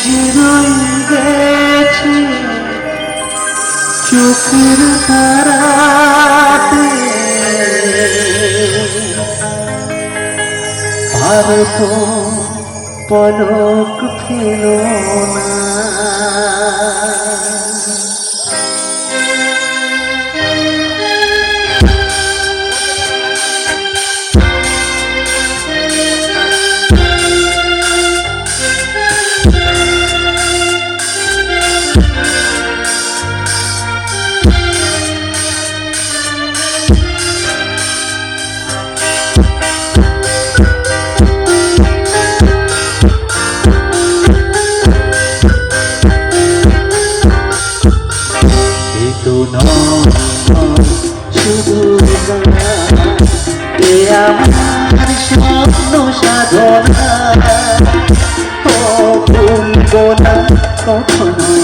ভিজে গেছে চোখের তারাতে, আর তো পলক ফেলো না। শুধু আমার স্বপ্ন সাধনা, ও ভুলবো না কখনোই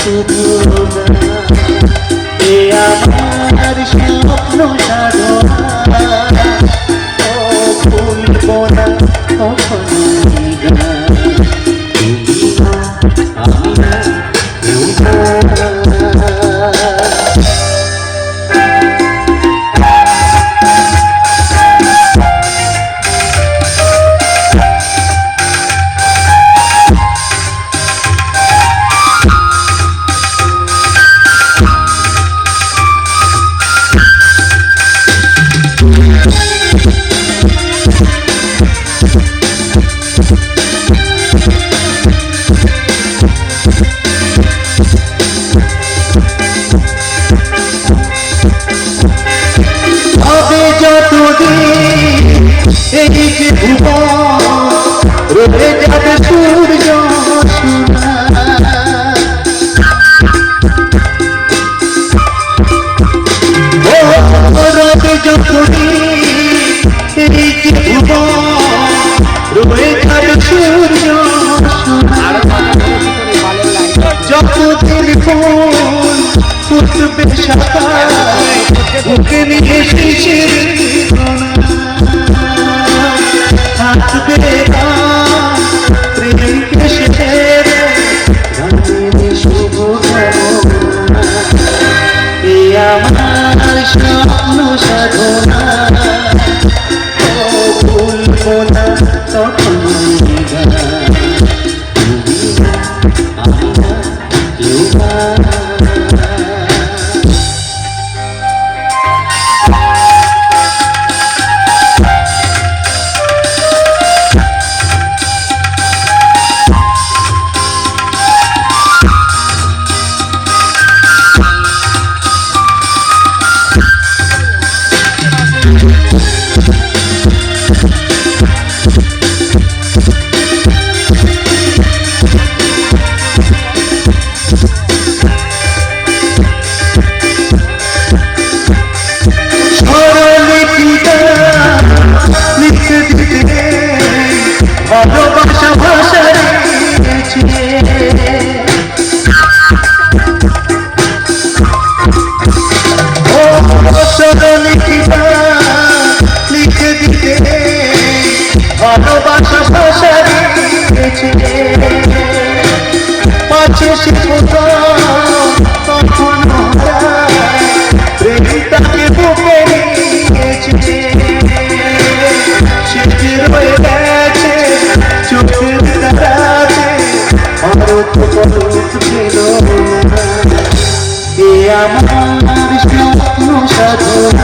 শুধু আমার স্বপ্ন সাধনা, ভুলবো না কখনোই এই যে ভুবন রয়ে যাবে সূর্য সোনা, রবে যখনই এই যে ভুবন রয়ে যাবে সূর্য সোনা, যতদিন ফুল ফুটবে শাখায় বুকে নিয়ে শিশির থাকবে প্রেম কেশের রঙিনী শুভ কামনা, এ আমার স্বপ্ন সাধনা, ও ভুলবো না কখনোই ভালোবাসা ভাষা লিখে দিতে, ভালোবাসা ভাষা পাচ্ছে সে কখনো প্রেমিতাকে বুকে নিয়েছে, সে রয়ে গেছে চোখের তারাতে, আর তো পলক ফেলো না, এ আমার স্বপ্ন সাধনা।